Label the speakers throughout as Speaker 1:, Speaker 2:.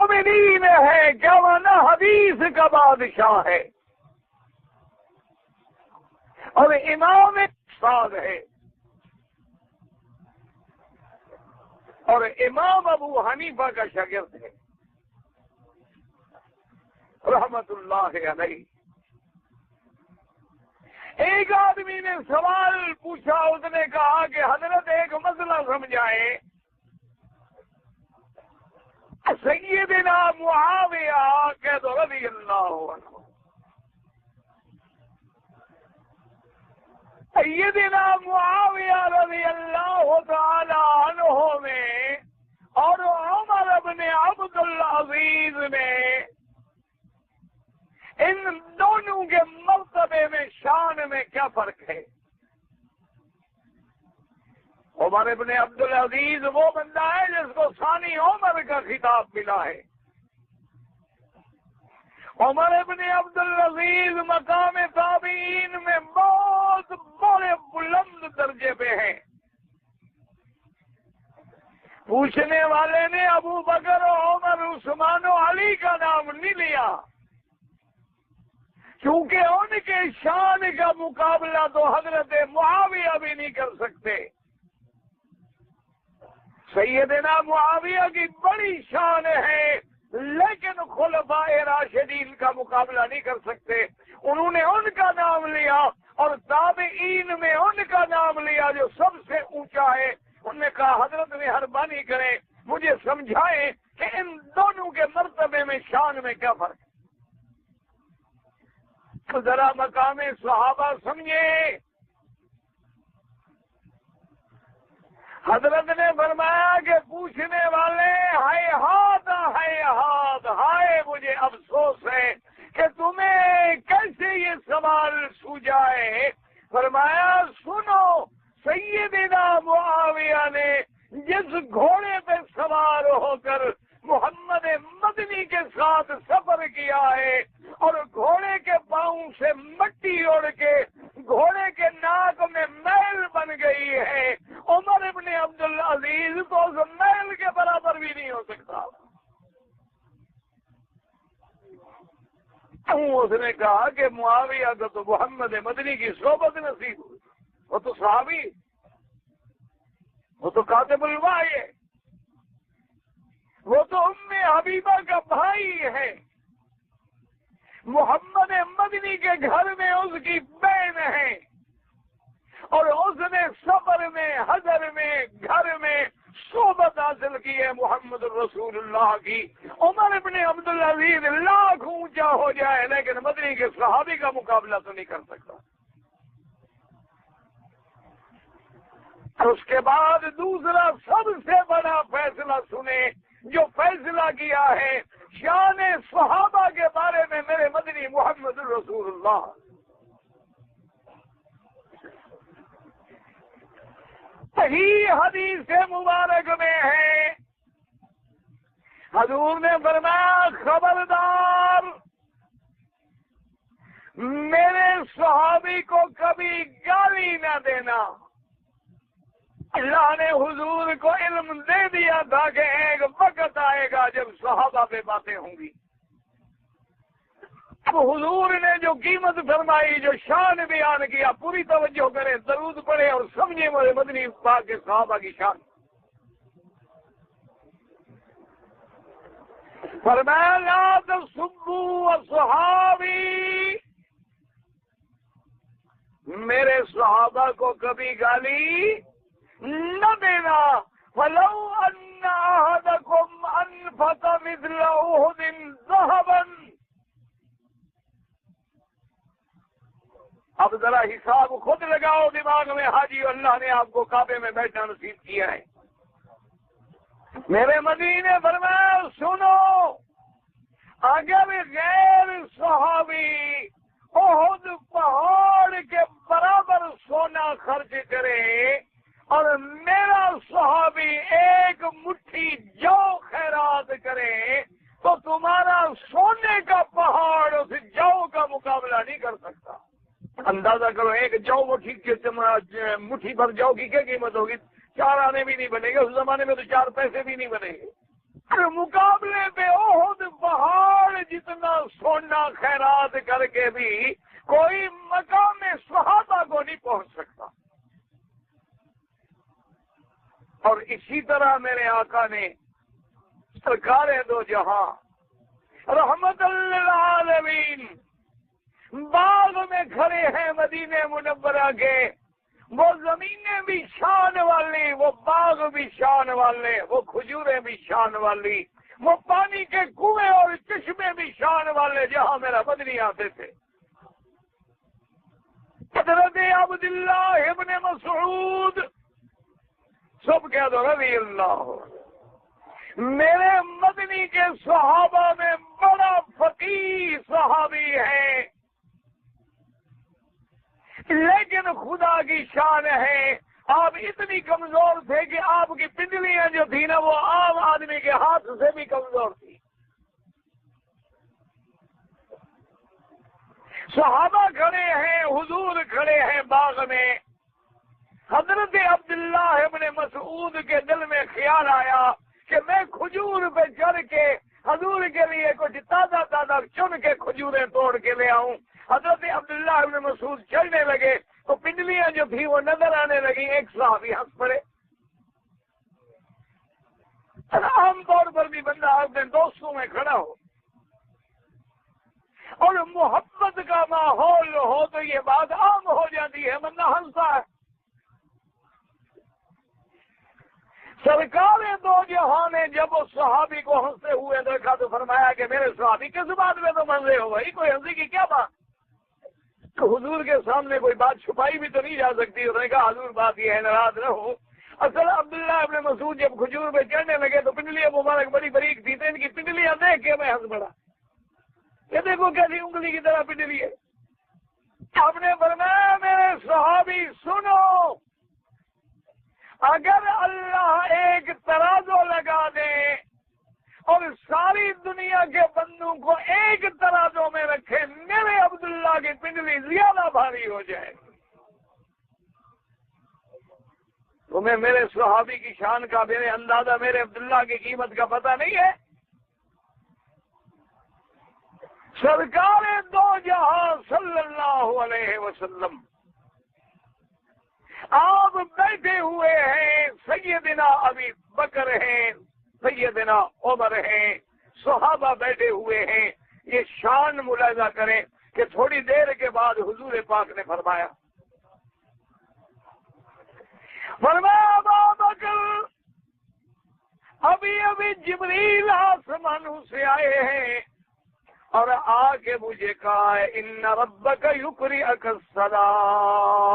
Speaker 1: مومنین ہے کیا وہ نہ حدیث کا بادشاہ ہے اور امام استاد ہے اور امام ابو حنیفہ کا شاگرد ہے رحمت اللہ علیہ۔ ایک آدمی نے سوال پوچھا، اس نے کہا کہ حضرت ایک مسئلہ سمجھائے، سیدنا معاویہ کہہ رضی اللہ عنہ، سیدنا معاویہ رضی اللہ تعالی عنہ میں اور عمر بن عبد العزیز میں ان دونوں کے مرتبے میں شان میں کیا فرق ہے؟ عمر ابن عبد العزیز وہ بندہ ہے جس کو ثانی عمر کا خطاب ملا ہے، عمر ابن عبد العزیز مقام تابعین میں بہت بڑے بلند درجے پہ ہیں۔ پوچھنے والے نے ابو بکر عمر عثمان و علی کا نام نہیں لیا کیونکہ ان کے شان کا مقابلہ تو حضرت معاویہ بھی نہیں کر سکتے۔ سیدنا معاویہ کی بڑی شان ہے لیکن خلفائے راشدین کا مقابلہ نہیں کر سکتے۔ انہوں نے ان کا نام لیا اور تابعین میں ان کا نام لیا جو سب سے اونچا ہے۔ انہوں نے کہا حضرت مہربانی کریں مجھے سمجھائیں کہ ان دونوں کے مرتبے میں شان میں کیا فرق ہے؟ ذرا مقام صحابہ سمجھے۔ حضرت نے فرمایا کہ پوچھنے والے ہائے ہاتھ ہائے مجھے افسوس ہے کہ تمہیں کیسے یہ سوال سوجائے۔ فرمایا سنو، سیدنا معاویہ نے جس گھوڑے پہ سوار ہو کر محمد مدنی کے ساتھ سفر کیا ہے اور گھوڑے کے پاؤں سے مٹی اڑ کے گھوڑے کے ناک میں میل بن گئی ہے، عمر ابن عبد العزیز تو اس میل کے برابر بھی نہیں ہو سکتا۔ اس نے کہا کہ معاویہ کا تو محمد مدنی کی صحبت نصیب ہوئی، وہ تو صحابی، وہ تو کاتب الوحی ہے، وہ تو ام حبیبہ کا بھائی ہے، محمد مدنی کے گھر میں اس کی بہن ہے اور اس نے سفر میں حضر میں گھر میں صحبت حاصل کی ہے محمد الرسول اللہ کی۔ عمر ابن عبد العزیز لاکھ اونچا ہو جائے لیکن مدنی کے صحابی کا مقابلہ تو نہیں کر سکتا۔ اس کے بعد دوسرا سب سے بڑا فیصلہ سنے جو فیصلہ کیا ہے شان صحابہ کے بارے میں میرے مدنی محمد الرسول اللہ۔ صحیح حدیث مبارک میں ہے، حضور نے فرمایا خبردار میرے صحابی کو کبھی گالی نہ دینا۔ اللہ نے حضور کو علم دے دیا تھا کہ ایک وقت آئے گا جب صحابہ پہ باتیں ہوں گی۔ اب حضور نے جو قیمت فرمائی، جو شان بیان کیا، پوری توجہ کریں، درود پڑھیں اور سمجھیں میرے مدنی پاک کے صحابہ کی شان۔ فرمایا لا تسبوا اصحابی، میرے صحابہ کو کبھی گالی نہ دینا۔ فلو ان احدکم انفق مثل احد ذهبا، اب ذرا حساب خود لگاؤ دماغ میں حاجی، اللہ نے آپ کو کعبے میں بیٹھنا نصیب کیا ہے۔ میرے مدنی نے فرمایا سنو، اگر غیر صحابی احد پہاڑ کے برابر سونا خرچ کرے اور میرا صحابی ایک مٹھی جو خیرات کرے تو تمہارا سونے کا پہاڑ اس جو کا مقابلہ نہیں کر سکتا۔ اندازہ کرو ایک جو مٹھی بھر جو کی کیا قیمت ہوگی؟ 4 آنے بھی نہیں بنے گے، اس زمانے میں تو 4 پیسے بھی نہیں بنے گے۔ مقابلے پہ دیکھنا سننا خیرات کر کے بھی کوئی مقام صحابہ کو نہیں پہنچ سکتا. اور اسی طرح میرے آقا نے سرکار دو جہاں رحمت للعالمین باغ میں کھڑے ہیں مدینہ منورہ کے. وہ زمینیں بھی شان والی، وہ باغ بھی شان والے، وہ کھجوریں بھی شان والی، وہ پانی کے کنویں اور چشمے بھی شان والے جہاں میرا مدنی آتے تھے. حضرت عبداللہ ابن مسعود سب کہہ دو رضی اللہ. میرے مدنی کے صحابہ میں بڑا فقیہ صحابی ہے، لیکن خدا کی شان ہے آپ اتنی کمزور تھے کہ آپ کی پنڈلیاں جو تھی نا وہ عام آدمی کے ہاتھ سے بھی کمزور تھی. صحابہ کھڑے ہیں، حضور کھڑے ہیں باغ میں. حضرت عبداللہ ابن مسعود کے دل میں خیال آیا کہ میں کھجور پہ چڑھ کے حضور کے لیے کچھ تازہ تازہ چن کے کھجوریں توڑ کے لے آؤں. حضرت عبداللہ ابن مسعود چڑھنے لگے تو پنڈلیاں جو تھی وہ نظر آنے لگی. ایک صحابی ہنس پڑے. عام طور پر بھی بندہ اپنے دوستوں میں کھڑا ہو اور محبت کا ماحول ہو تو یہ بات عام ہو جاتی ہے، بندہ ہنستا ہے. سرکار دو جہاں نے جب اس صحابی کو ہنستے ہوئے دیکھا تو فرمایا کہ میرے صحابی کس بات میں تو ہنس رہے ہو بھائی، کوئی ہنسی کی کیا بات؟ تو حضور کے سامنے کوئی بات چھپائی بھی تو نہیں جا سکتی. انہوں نے کہا حضور بات یہ ہے ناراض نہ ہو. اصل عبداللہ ابن مسعود جب کھجور پہ چڑھنے لگے تو پنڈلیاں مبارک بڑی بریک تھی، تو ان کی پنڈلیاں دیکھ کے میں ہنس پڑا. یہ دیکھو کیسی انگلی کی طرح پنڈلی ہے. آپ نے فرمایا میرے صحابی سنو، اگر اللہ ایک ترازو لگا دے اور ساری دنیا کے بندوں کو ایک ترازو میں رکھے، میرے عبداللہ کی پنڈلی زیادہ بھاری ہو جائے. تمہیں میرے صحابی کی شان کا میرے اندازہ میرے عبداللہ کی قیمت کا پتہ نہیں ہے؟ سرکار دو جہاں صلی اللہ علیہ وسلم آپ بیٹھے ہوئے ہیں، سیدنا ابی بکر ہیں، سیدنا عمر ہیں، صحابہ بیٹھے ہوئے ہیں. یہ شان ملاحظہ کریں کہ تھوڑی دیر کے بعد حضور پاک نے فرمایا ابا بکر ابھی جبریل آسمانوں سے آئے ہیں اور آ کے مجھے کہا ہے ان ربک یقرئک السلام،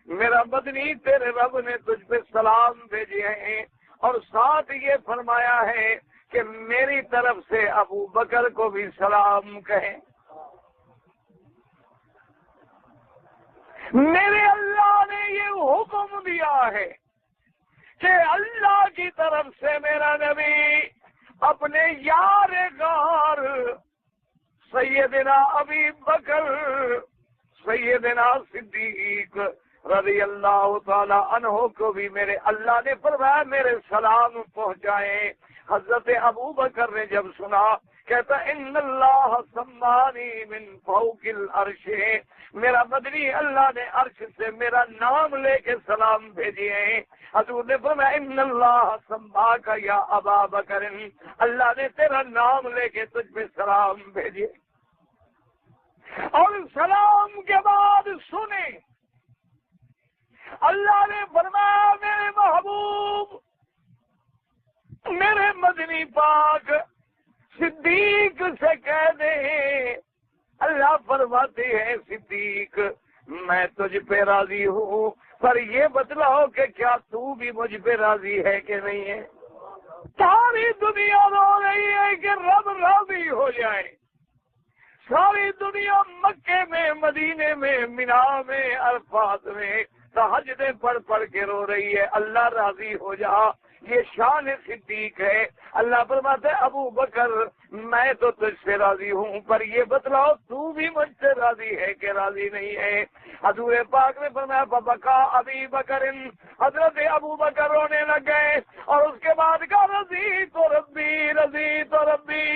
Speaker 1: میرا مدنی تیرے رب نے تجھ پہ سلام بھیجے ہیں اور ساتھ یہ فرمایا ہے کہ میری طرف سے ابو بکر کو بھی سلام کہیں. میرے اللہ نے یہ حکم دیا ہے کہ اللہ کی طرف سے میرا نبی اپنے یار غار سیدنا ابی بکر سیدنا صدیق رضی اللہ تعالی عنہ کو بھی میرے اللہ نے فرمایا میرے سلام پہنچائے. حضرت ابو بکر نے جب سنا کہتا ان اللہ سمانی من فوق العرش، میرا مدنی اللہ نے عرش سے میرا نام لے کے سلام بھیجے ہیں. حضور نے فرمایا ان اللہ سماک یا ابا بکر، اللہ نے تیرا نام لے کے تجھ پہ سلام بھیجے. اور سلام کے بعد سنے اللہ نے فرمایا میرے محبوب میرے مدنی پاک صدیق سے کہہ دے، اللہ فرماتے ہیں صدیق میں تجھ پہ راضی ہوں، پر یہ بتلاؤ کہ کیا تو بھی مجھ پہ راضی ہے کہ نہیں ہے؟ ساری دنیا رو رہی ہے کہ رب راضی ہو جائے. ساری دنیا مکے میں، مدینے میں، مینا میں، عرفات میں تہجدیں پڑھ پڑھ کے رو رہی ہے اللہ راضی ہو جا. یہ شان صدیق ہے. اللہ فرماتے ابو بکر میں تو تجھ سے راضی ہوں، پر یہ بتلاؤ تو بھی مجھ سے راضی ہے کہ راضی نہیں ہے؟ حضور پاک نے فرمایا فبکا ابی بکر، حضرت ابو بکر رونے لگ گئے اور اس کے بعد کہا رضی تو ربی رضی تو ربی،